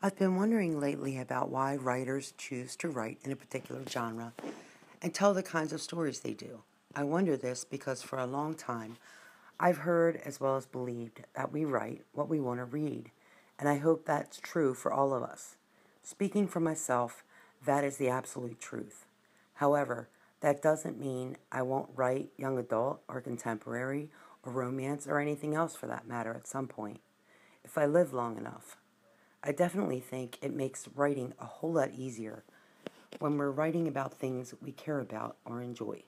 I've been wondering lately about why writers choose to write in a particular genre and tell the kinds of stories they do. I wonder this because for a long time I've heard as well as believed that we write what we want to read, and I hope that's true for all of us. Speaking for myself, that is the absolute truth. However, that doesn't mean I won't write young adult or contemporary or romance or anything else for that matter at some point, if I live long enough. I definitely think it makes writing a whole lot easier when we're writing about things we care about or enjoy.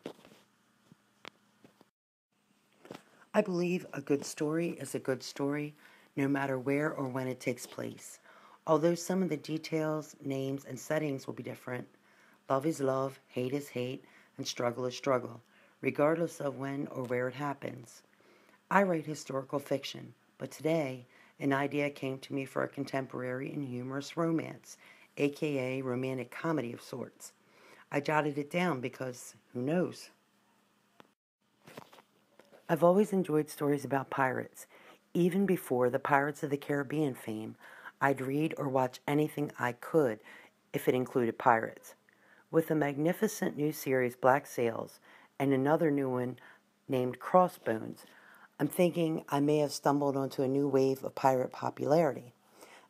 I believe a good story is a good story no matter where or when it takes place. Although some of the details, names, and settings will be different, love is love, hate is hate, and struggle is struggle, regardless of when or where it happens. I write historical fiction, but today an idea came to me for a contemporary and humorous romance, aka romantic comedy of sorts. I jotted it down because who knows? I've always enjoyed stories about pirates. Even before the Pirates of the Caribbean fame, I'd read or watch anything I could if it included pirates. With a magnificent new series, Black Sails, and another new one named Crossbones, I'm thinking I may have stumbled onto a new wave of pirate popularity.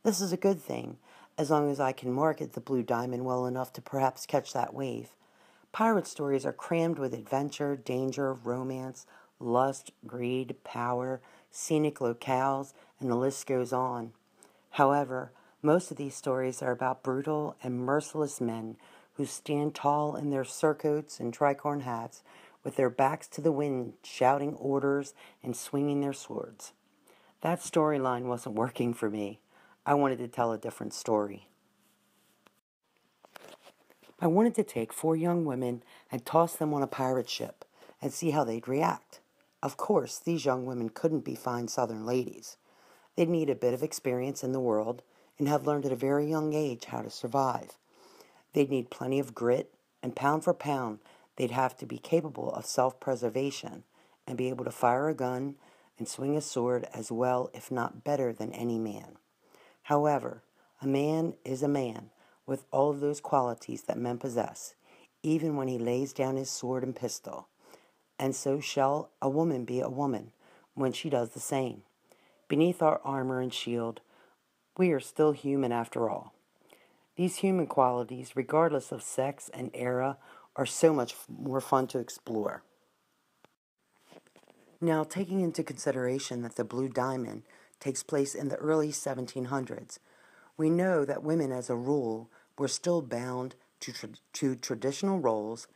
This is a good thing, as long as I can market the Blue Diamond well enough to perhaps catch that wave. Pirate stories are crammed with adventure, danger, romance, lust, greed, power, scenic locales, and the list goes on. However, most of these stories are about brutal and merciless men who stand tall in their surcoats and tricorn hats with their backs to the wind, shouting orders and swinging their swords. That storyline wasn't working for me. I wanted to tell a different story. I wanted to take four young women and toss them on a pirate ship and see how they'd react. Of course, these young women couldn't be fine Southern ladies. They'd need a bit of experience in the world and have learned at a very young age how to survive. They'd need plenty of grit, and pound for pound, they'd have to be capable of self-preservation and be able to fire a gun and swing a sword as well, if not better, than any man. However, a man is a man with all of those qualities that men possess, even when he lays down his sword and pistol. And so shall a woman be a woman when she does the same. Beneath our armor and shield, we are still human after all. These human qualities, regardless of sex and era, are so much more fun to explore. Now, taking into consideration that the Blue Diamond takes place in the early 1700s, we know that women, as a rule, were still bound to traditional roles,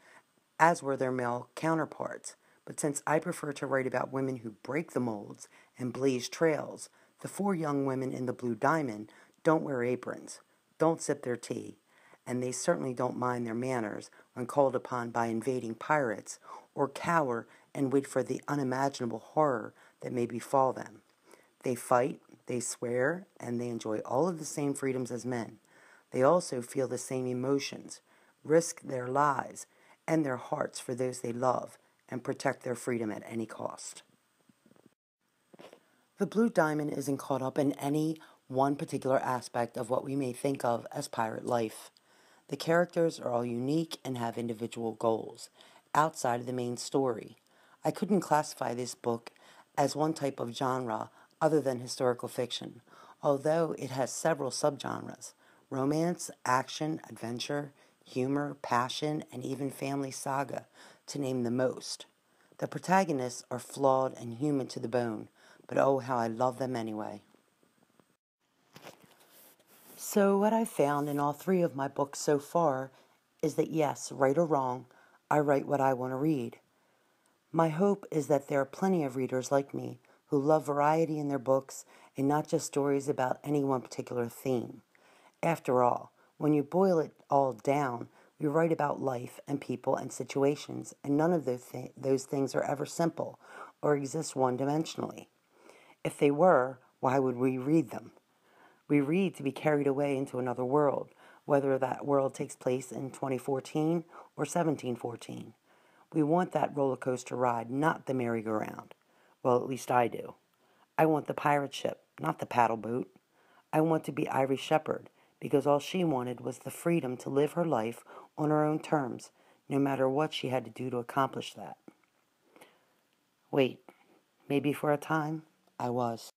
as were their male counterparts. But since I prefer to write about women who break the molds and blaze trails, the four young women in the Blue Diamond don't wear aprons, don't sip their tea, and they certainly don't mind their manners when called upon by invading pirates or cower and wait for the unimaginable horror that may befall them. They fight, they swear, and they enjoy all of the same freedoms as men. They also feel the same emotions, risk their lives and their hearts for those they love, and protect their freedom at any cost. The Blue Diamond isn't caught up in any one particular aspect of what we may think of as pirate life. The characters are all unique and have individual goals, outside of the main story. I couldn't classify this book as one type of genre other than historical fiction, although it has several subgenres: romance, action, adventure, humor, passion, and even family saga, to name the most. The protagonists are flawed and human to the bone, but oh, how I love them anyway. So, what I've found in all three of my books so far is that yes, right or wrong, I write what I want to read. My hope is that there are plenty of readers like me who love variety in their books and not just stories about any one particular theme. After all, when you boil it all down, we write about life and people and situations, and none of those things are ever simple or exist one-dimensionally. If they were, why would we read them? We read to be carried away into another world, whether that world takes place in 2014 or 1714. We want that roller coaster ride, not the merry-go-round. Well, at least I do. I want the pirate ship, not the paddle boat. I want to be Ivory Shepherd because all she wanted was the freedom to live her life on her own terms, no matter what she had to do to accomplish that. Wait, maybe for a time, I was.